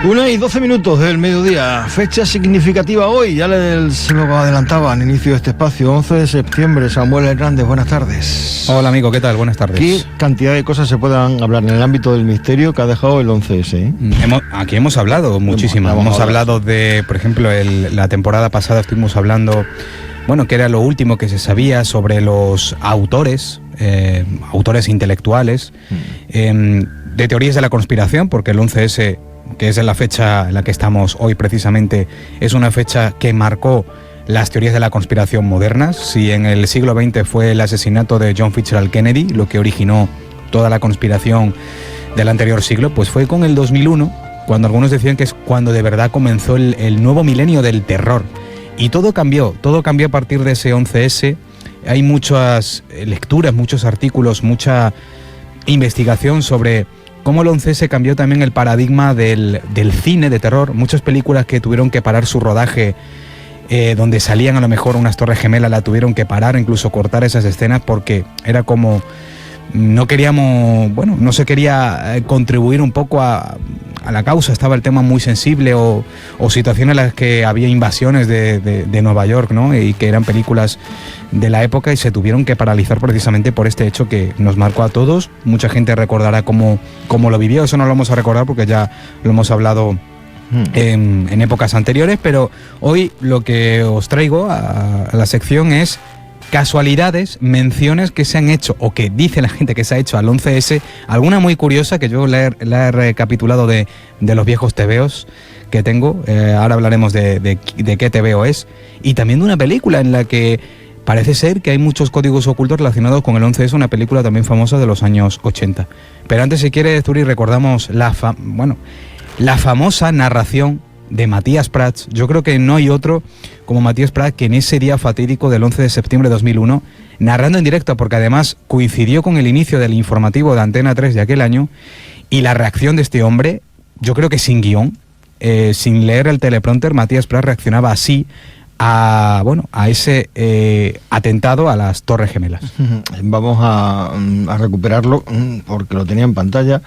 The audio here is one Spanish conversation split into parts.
1:12 del mediodía, fecha significativa hoy, se lo adelantaba al inicio de este espacio, 11 de septiembre, Samuel Hernández, buenas tardes. Hola amigo, ¿qué tal? Buenas tardes. ¿Qué cantidad de cosas se puedan hablar en el ámbito del misterio que ha dejado el 11S? Aquí hemos hablado muchísimo, hemos hablado de, por ejemplo, la temporada pasada estuvimos hablando, bueno, que era lo último que se sabía sobre los autores intelectuales, de teorías de la conspiración, porque el 11S, que es la fecha en la que estamos hoy precisamente, es una fecha que marcó las teorías de la conspiración modernas. Si en el siglo XX fue el asesinato de John Fitzgerald Kennedy lo que originó toda la conspiración del anterior siglo, pues fue con el 2001, cuando algunos decían que es cuando de verdad comenzó el nuevo milenio del terror. Y todo cambió a partir de ese 11S. Hay muchas lecturas, muchos artículos, mucha investigación sobre cómo el 11S cambió también el paradigma del cine de terror. Muchas películas que tuvieron que parar su rodaje, donde salían a lo mejor unas torres gemelas, la tuvieron que parar, incluso cortar esas escenas, porque era como no se quería contribuir un poco a la causa. Estaba el tema muy sensible, o situaciones en las que había invasiones de Nueva York, ¿no? Y que eran películas de la época y se tuvieron que paralizar precisamente por este hecho que nos marcó a todos. Mucha gente recordará cómo lo vivió. Eso no lo vamos a recordar porque ya lo hemos hablado en épocas anteriores, pero hoy lo que os traigo a la sección es casualidades, menciones que se han hecho o que dice la gente que se ha hecho al 11S, alguna muy curiosa que yo la he recapitulado de los viejos tebeos que tengo. Ahora hablaremos de qué tebeo es, y también de una película en la que parece ser que hay muchos códigos ocultos relacionados con el 11S, una película también famosa de los años 80. Pero antes, si quiere, Zuri, recordamos la famosa narración de Matías Prats. Yo creo que no hay otro como Matías Prats que en ese día fatídico del 11 de septiembre de 2001, narrando en directo, porque además coincidió con el inicio del informativo de Antena 3 de aquel año, y la reacción de este hombre, yo creo que sin guión, sin leer el teleprompter, Matías Prats reaccionaba así a ese atentado a las Torres Gemelas. Vamos a recuperarlo porque lo tenía en pantalla,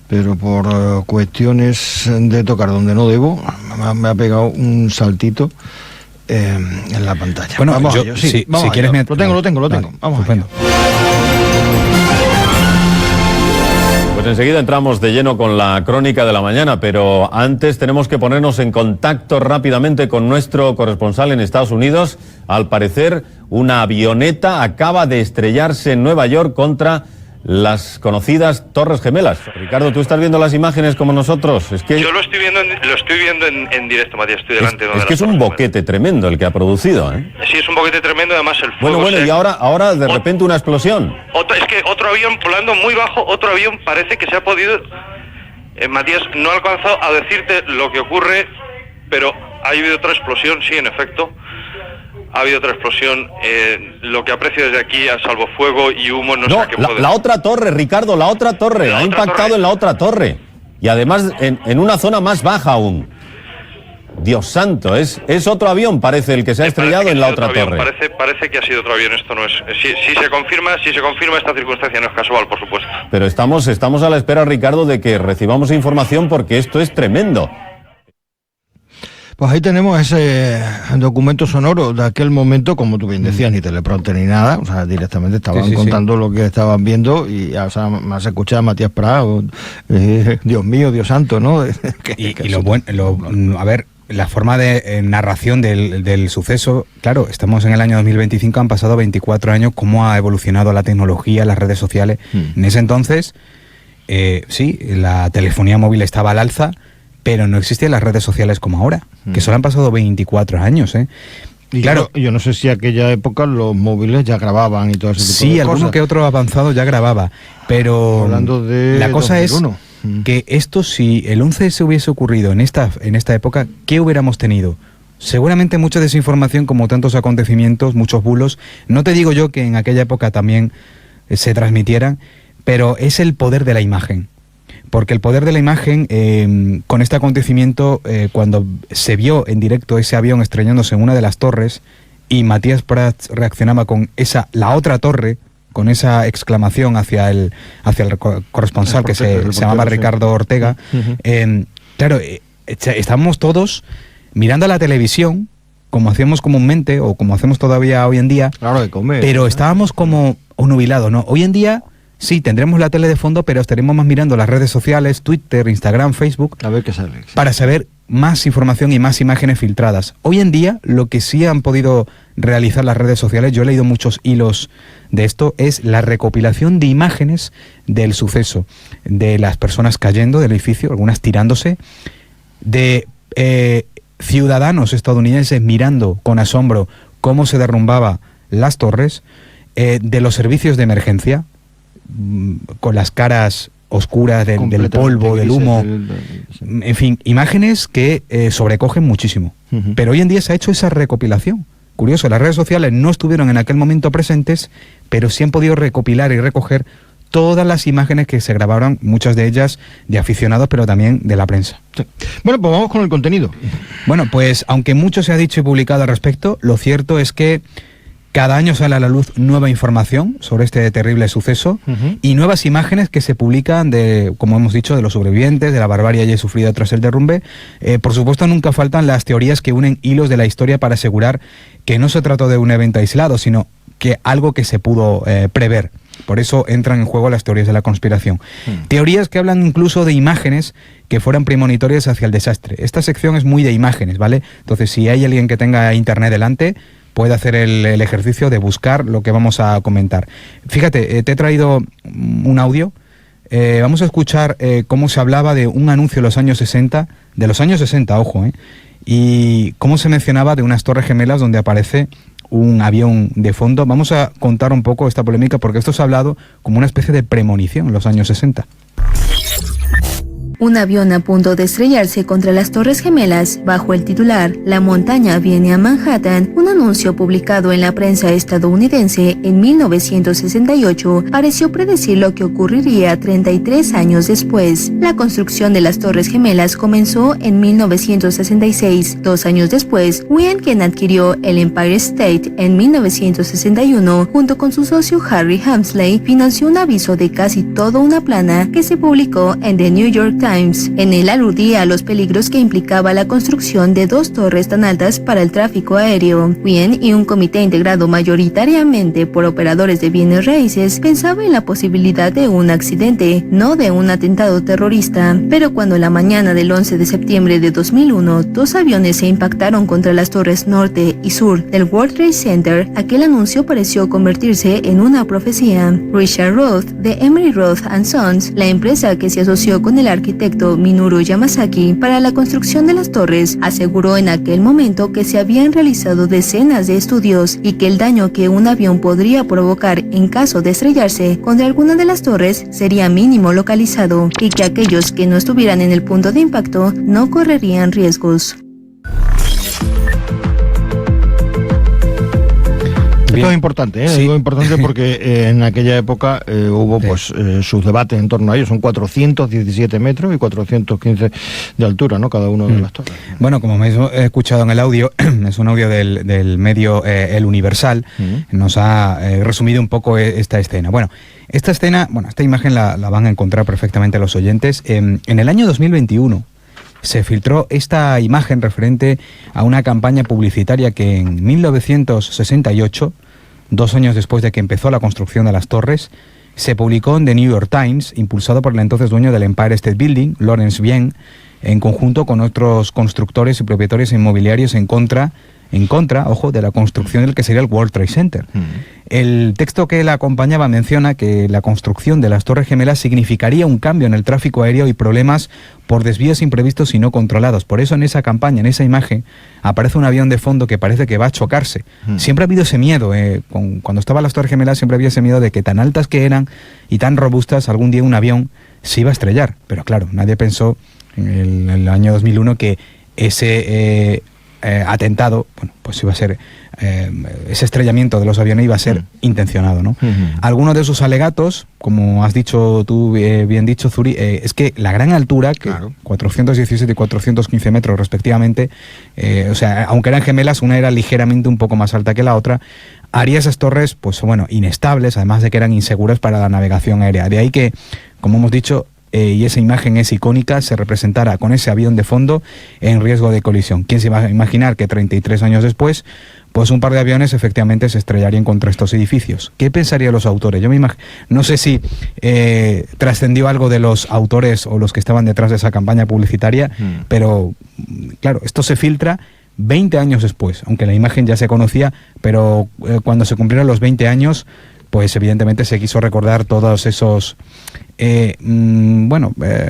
pero por cuestiones de tocar donde no debo, me ha pegado un saltito en la pantalla. Bueno, vamos yo, si quieres... Lo tengo. Vale, vamos estupendo. Pues enseguida entramos de lleno con la crónica de la mañana, pero antes tenemos que ponernos en contacto rápidamente con nuestro corresponsal en Estados Unidos. Al parecer, una avioneta acaba de estrellarse en Nueva York contra las conocidas Torres Gemelas. Ricardo, ¿tú estás viendo las imágenes como nosotros? Es que yo lo estoy viendo en directo, Matías, estoy delante de es que es un boquete tremendo el que ha producido, ¿eh? Sí, es un boquete tremendo, además el fuego... Bueno, y ahora de repente una explosión. Es que otro avión volando muy bajo, otro avión parece que se ha podido... Matías, no he alcanzado a decirte lo que ocurre, pero ha habido otra explosión, sí, en efecto. Ha habido otra explosión. Lo que aprecio desde aquí, a salvo fuego y humo, no sé a qué puede... La otra torre, Ricardo, la otra torre. Ha impactado en la otra torre. Y además en una zona más baja aún. Dios santo, es otro avión, parece, el que se ha estrellado en la otra torre. Parece que ha sido otro avión, esto no es... Si se confirma esta circunstancia, no es casual, por supuesto. Pero estamos a la espera, Ricardo, de que recibamos información, porque esto es tremendo. Pues ahí tenemos ese documento sonoro de aquel momento, como tú bien decías, ni teleprompter ni nada, o sea, directamente estaban contando lo que estaban viendo, y más escuchaba a Matías Prats, Dios mío, Dios santo, ¿no? A ver, la forma de narración del suceso, claro, estamos en el año 2025, han pasado 24 años, cómo ha evolucionado la tecnología, las redes sociales. En ese entonces, la telefonía móvil estaba al alza, pero no existían las redes sociales como ahora, que solo han pasado 24 años, ¿eh? Y claro, yo no sé si aquella época los móviles ya grababan y todo ese tipo de cosas. Sí, alguno que otro avanzado ya grababa, pero hablando de la cosa 2001. Es que esto, si el 11S hubiese ocurrido en esta época, ¿qué hubiéramos tenido? Seguramente mucha desinformación, como tantos acontecimientos, muchos bulos. No te digo yo que en aquella época también se transmitieran, pero es el poder de la imagen. Porque el poder de la imagen, con este acontecimiento, cuando se vio en directo ese avión estrellándose en una de las torres y Matías Prats reaccionaba con la otra torre, con esa exclamación hacia el corresponsal que se llamaba Ricardo Ortega, Claro, estábamos todos mirando la televisión, como hacíamos comúnmente, o como hacemos todavía hoy en día, claro, de comer, pero estábamos como nubilados, ¿no? Hoy en día sí, tendremos la tele de fondo, pero estaremos más mirando las redes sociales, Twitter, Instagram, Facebook, a ver qué sale, sí, para saber más información y más imágenes filtradas. Hoy en día, lo que sí han podido realizar las redes sociales, yo he leído muchos hilos de esto, es la recopilación de imágenes del suceso, de las personas cayendo del edificio, algunas tirándose, de ciudadanos estadounidenses mirando con asombro cómo se derrumbaba las torres, de los servicios de emergencia, con las caras oscuras del polvo, del humo, en fin, imágenes que sobrecogen muchísimo. Pero hoy en día se ha hecho esa recopilación. Curioso, las redes sociales no estuvieron en aquel momento presentes, pero sí han podido recopilar y recoger todas las imágenes que se grabaron, muchas de ellas de aficionados, pero también de la prensa. Sí. Bueno, pues vamos con el contenido. Bueno, pues aunque mucho se ha dicho y publicado al respecto, lo cierto es que cada año sale a la luz nueva información sobre este terrible suceso y nuevas imágenes que se publican de, como hemos dicho, de los sobrevivientes, de la barbarie ya sufrida tras el derrumbe. Por supuesto, nunca faltan las teorías que unen hilos de la historia para asegurar que no se trató de un evento aislado, sino que algo que se pudo prever. Por eso entran en juego las teorías de la conspiración. Teorías que hablan incluso de imágenes que fueran premonitorias hacia el desastre. Esta sección es muy de imágenes, ¿vale? Entonces, si hay alguien que tenga internet delante, puede hacer el ejercicio de buscar lo que vamos a comentar. Fíjate, te he traído un audio. Vamos a escuchar cómo se hablaba de un anuncio de los años 60, ojo, y cómo se mencionaba de unas torres gemelas donde aparece un avión de fondo. Vamos a contar un poco esta polémica porque esto se ha hablado como una especie de premonición en los años 60. Un avión a punto de estrellarse contra las Torres Gemelas, bajo el titular "La montaña viene a Manhattan", un anuncio publicado en la prensa estadounidense en 1968 pareció predecir lo que ocurriría 33 años después. La construcción de las Torres Gemelas comenzó en 1966. 2 años después, Wien, quien adquirió el Empire State en 1961, junto con su socio Harry Hemsley, financió un aviso de casi toda una plana que se publicó en The New York Times. En él aludía a los peligros que implicaba la construcción de 2 torres tan altas para el tráfico aéreo. Wien y un comité integrado mayoritariamente por operadores de bienes raíces pensaba en la posibilidad de un accidente, no de un atentado terrorista. Pero cuando la mañana del 11 de septiembre de 2001, 2 aviones se impactaron contra las torres norte y sur del World Trade Center, aquel anuncio pareció convertirse en una profecía. Richard Roth, de Emery Roth & Sons, la empresa que se asoció con el arquitecto Minoru Yamasaki para la construcción de las torres, aseguró en aquel momento que se habían realizado decenas de estudios y que el daño que un avión podría provocar en caso de estrellarse contra alguna de las torres sería mínimo localizado y que aquellos que no estuvieran en el punto de impacto no correrían riesgos. Esto es importante, Sí. Digo importante porque en aquella época hubo pues sus debates en torno a ello. Son 417 metros y 415 de altura, ¿no? Cada uno de las torres. Bueno, como me he escuchado en el audio, es un audio del medio El Universal, nos ha resumido un poco esta escena. Bueno, esta imagen la van a encontrar perfectamente los oyentes. En el año 2021 se filtró esta imagen referente a una campaña publicitaria que en 1968, 2 años después de que empezó la construcción de las torres, se publicó en The New York Times, impulsado por el entonces dueño del Empire State Building, Lawrence Wien, en conjunto con otros constructores y propietarios inmobiliarios en contra, ojo, de la construcción del que sería el World Trade Center. El texto que la acompañaba menciona que la construcción de las Torres Gemelas significaría un cambio en el tráfico aéreo y problemas por desvíos imprevistos y no controlados. Por eso en esa campaña, en esa imagen, aparece un avión de fondo que parece que va a chocarse. Siempre ha habido ese miedo, cuando estaban las Torres Gemelas siempre había ese miedo de que tan altas que eran y tan robustas, algún día un avión se iba a estrellar. Pero claro, nadie pensó en el año 2001 que ese atentado, bueno, pues iba a ser, ese estrellamiento de los aviones iba a ser intencionado, ¿no? Algunos de sus alegatos, como has dicho tú, bien dicho, Zuri, es que la gran altura, que 417 y 415 metros respectivamente, o sea, aunque eran gemelas, una era ligeramente un poco más alta que la otra, haría esas torres, pues bueno, inestables, además de que eran inseguras para la navegación aérea. De ahí que, como hemos dicho, y esa imagen es icónica, se representara con ese avión de fondo en riesgo de colisión. ¿Quién se va a imaginar que 33 años después, pues un par de aviones efectivamente se estrellarían contra estos edificios? ¿Qué pensarían los autores? Yo no sé si trascendió algo de los autores o los que estaban detrás de esa campaña publicitaria, pero claro, esto se filtra 20 años después, aunque la imagen ya se conocía, pero cuando se cumplieron los 20 años, pues evidentemente se quiso recordar todos esos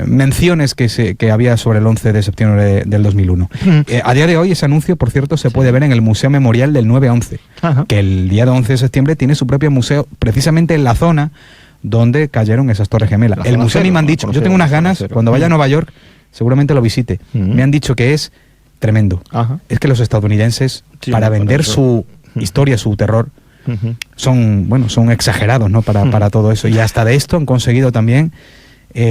menciones que había sobre el 11 de septiembre del 2001. A día de hoy ese anuncio, por cierto, se puede ver en el Museo Memorial del 9-11, que el día de 11 de septiembre tiene su propio museo, precisamente en la zona donde cayeron esas torres gemelas. El museo a mí me han dicho, yo tengo unas ganas, cuando vaya a Nueva York, seguramente lo visite. Me han dicho que es tremendo. Es que los estadounidenses, para vender su historia, su terror, son exagerados, ¿no? para todo eso, y hasta de esto han conseguido también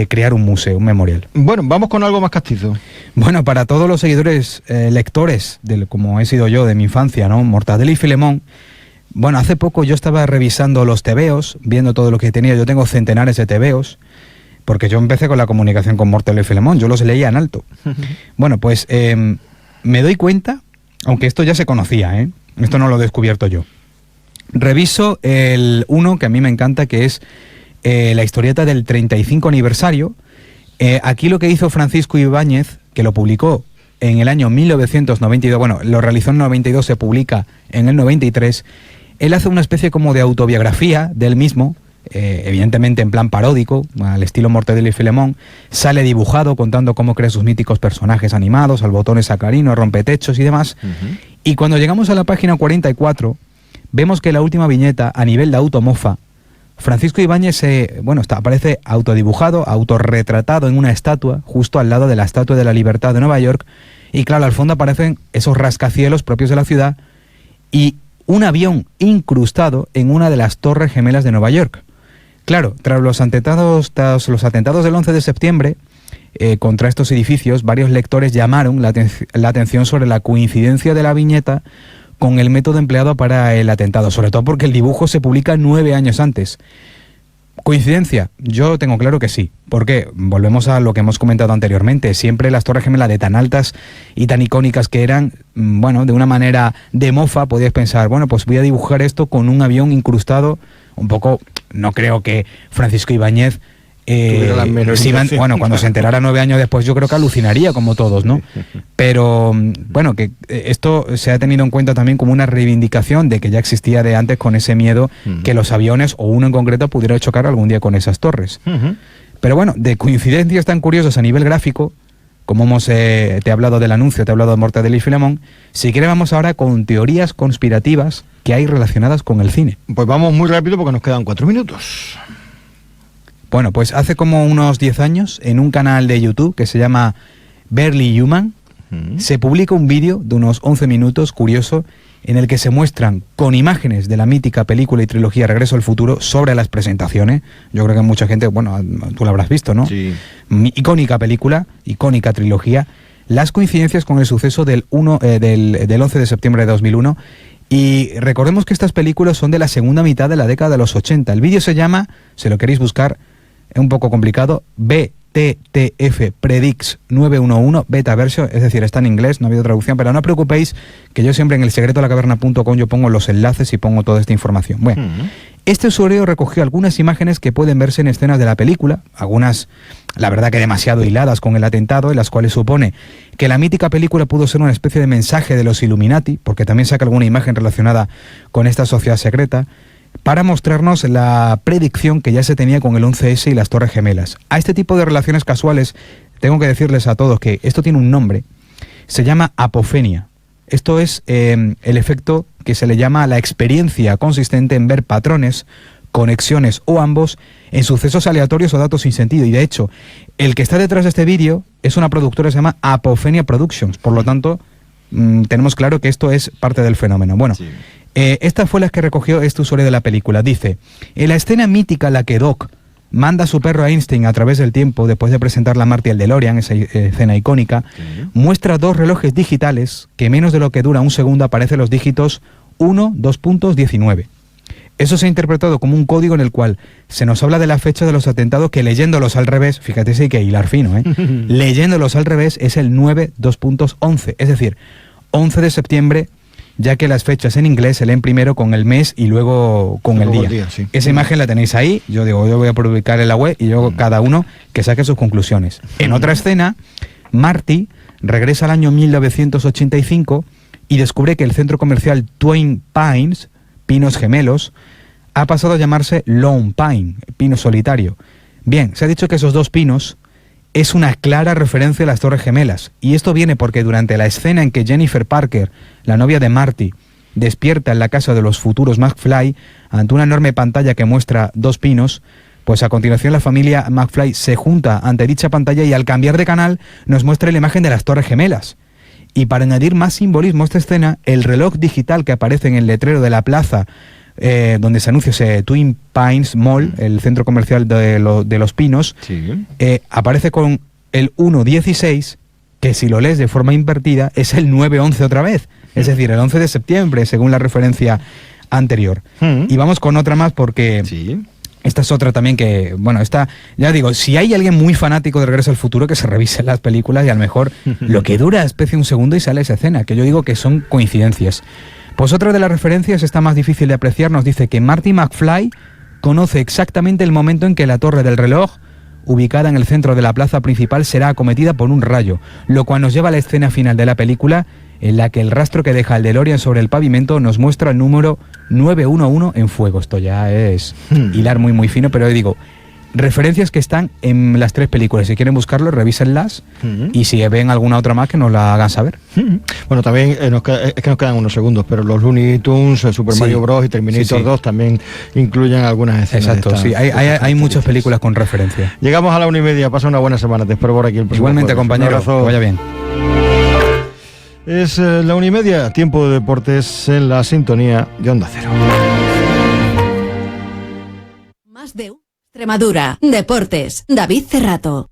crear un museo, un memorial. Bueno, vamos con algo más castizo. Bueno, para todos los seguidores, lectores, como he sido yo de mi infancia, ¿no? Mortadelo y Filemón. Bueno, hace poco yo estaba revisando los tebeos, viendo todo lo que tenía. Yo tengo centenares de tebeos, porque yo empecé con la comunicación con Mortadelo y Filemón, yo los leía en alto. Bueno, pues me doy cuenta, aunque esto ya se conocía, esto no lo he descubierto yo. Reviso el uno que a mí me encanta, que es la historieta del 35 aniversario. Aquí lo que hizo Francisco Ibáñez, que lo publicó en el año 1992, bueno, lo realizó en el 92, se publica en el 93, él hace una especie como de autobiografía del mismo, evidentemente en plan paródico, al estilo Mortadelo y Filemón, sale dibujado contando cómo crea sus míticos personajes animados, al Botones Sacarino, a Rompetechos y demás, y cuando llegamos a la página 44, vemos que la última viñeta, a nivel de automofa, Francisco Ibáñez aparece autodibujado, autorretratado en una estatua, justo al lado de la Estatua de la Libertad de Nueva York, y claro, al fondo aparecen esos rascacielos propios de la ciudad y un avión incrustado en una de las torres gemelas de Nueva York. Claro, tras los atentados del 11 de septiembre, contra estos edificios, varios lectores llamaron la atención sobre la coincidencia de la viñeta con el método empleado para el atentado, sobre todo porque el dibujo se publica 9 años antes. ¿Coincidencia? Yo tengo claro que sí. ¿Por qué? Volvemos a lo que hemos comentado anteriormente. Siempre las torres gemelas, de tan altas y tan icónicas que eran, de una manera de mofa, podías pensar, pues voy a dibujar esto con un avión incrustado. Un poco, no creo que Francisco Ibáñez cuando se enterara 9 años después, yo creo que alucinaría como todos, ¿no? Pero que esto se ha tenido en cuenta también como una reivindicación de que ya existía de antes, con ese miedo que los aviones, o uno en concreto, pudiera chocar algún día con esas torres. Pero de coincidencias tan curiosas a nivel gráfico, como te he hablado del anuncio, te he hablado de Mortadelo y Filemón, si quieres vamos ahora con teorías conspirativas que hay relacionadas con el cine. Pues vamos muy rápido porque nos quedan 4 minutos. Bueno, pues hace como unos 10 años, en un canal de YouTube que se llama Barely Human, se publica un vídeo de unos 11 minutos, curioso, en el que se muestran con imágenes de la mítica película y trilogía Regreso al Futuro sobre las presentaciones. Yo creo que mucha gente, tú la habrás visto, ¿no? Sí. Icónica película, icónica trilogía. Las coincidencias con el suceso del 11 de septiembre de 2001. Y recordemos que estas películas son de la segunda mitad de la década de los 80. El vídeo se llama, si lo queréis buscar, es un poco complicado, BTTF Predicts 911 Beta Version, es decir, está en inglés, no ha habido traducción, pero no os preocupéis, que yo siempre en elsecretolacaverna.com yo pongo los enlaces y pongo toda esta información. Bueno, este usuario recogió algunas imágenes que pueden verse en escenas de la película, algunas, la verdad que demasiado hiladas con el atentado, en las cuales supone que la mítica película pudo ser una especie de mensaje de los Illuminati, porque también saca alguna imagen relacionada con esta sociedad secreta, para mostrarnos la predicción que ya se tenía con el 11S y las Torres Gemelas. A este tipo de relaciones casuales tengo que decirles a todos que esto tiene un nombre, se llama apofenia. Esto es el efecto que se le llama la experiencia consistente en ver patrones, conexiones o ambos en sucesos aleatorios o datos sin sentido. Y de hecho, el que está detrás de este vídeo es una productora que se llama Apophenia Productions. Por lo tanto, tenemos claro que esto es parte del fenómeno. Bueno, sí. Esta fue la que recogió este usuario de la película. Dice, en la escena mítica en la que Doc manda a su perro a Einstein a través del tiempo, después de presentar la Marty y el DeLorean, esa escena icónica, muestra 2 relojes digitales que menos de lo que dura un segundo aparecen los dígitos 1, 2 puntos, 19. Eso se ha interpretado como un código en el cual se nos habla de la fecha de los atentados que leyéndolos al revés, fíjate si hay que hilar fino, leyéndolos al revés es el 9-2.11, es decir, 11 de septiembre, ya que las fechas en inglés se leen primero con el mes y luego con el día. Sí. Esa imagen la tenéis ahí, yo voy a publicar en la web y luego cada uno que saque sus conclusiones. En otra escena, Marty regresa al año 1985 y descubre que el centro comercial Twin Pines, Pinos Gemelos, ha pasado a llamarse Lone Pine, Pino Solitario. Bien, se ha dicho que esos dos pinos es una clara referencia a las Torres Gemelas, y esto viene porque durante la escena en que Jennifer Parker, la novia de Marty, despierta en la casa de los futuros McFly ante una enorme pantalla que muestra dos pinos, pues a continuación la familia McFly se junta ante dicha pantalla y al cambiar de canal nos muestra la imagen de las Torres Gemelas. Y para añadir más simbolismo a esta escena, el reloj digital que aparece en el letrero de la plaza donde se anuncia ese Twin Pines Mall, el centro comercial de Los Pinos, sí, aparece con el 1.16, que si lo lees de forma invertida es el 9.11 otra vez, es decir, el 11 de septiembre, según la referencia anterior. Y vamos con otra más porque... Sí. Esta es otra también que, bueno, esta, ya digo, si hay alguien muy fanático de Regreso al Futuro, que se revise las películas y a lo mejor lo que dura especie un segundo y sale esa escena, que yo digo que son coincidencias. Pues otra de las referencias, está más difícil de apreciar, nos dice que Marty McFly conoce exactamente el momento en que la torre del reloj, ubicada en el centro de la plaza principal, será acometida por un rayo, lo cual nos lleva a la escena final de la película, en la que el rastro que deja el DeLorean sobre el pavimento nos muestra el número 911 en fuego. Esto ya es hilar muy muy fino, pero digo, referencias que están en las tres películas. Si quieren buscarlo, revísenlas y si ven alguna otra más, que nos la hagan saber. Bueno, también es que nos quedan unos segundos, pero los Looney Tunes, Super Mario Bros. Y Terminator 2 también incluyen algunas escenas. Exacto, sí, hay muchas películas con referencia. Llegamos a la 1:30, pasa una buena semana, te espero por aquí el próximo Igualmente, jueves. compañero, que vaya bien. Es la 1:30, tiempo de deportes en la sintonía de Onda Cero. Más de Extremadura, Deportes, David Cerrato.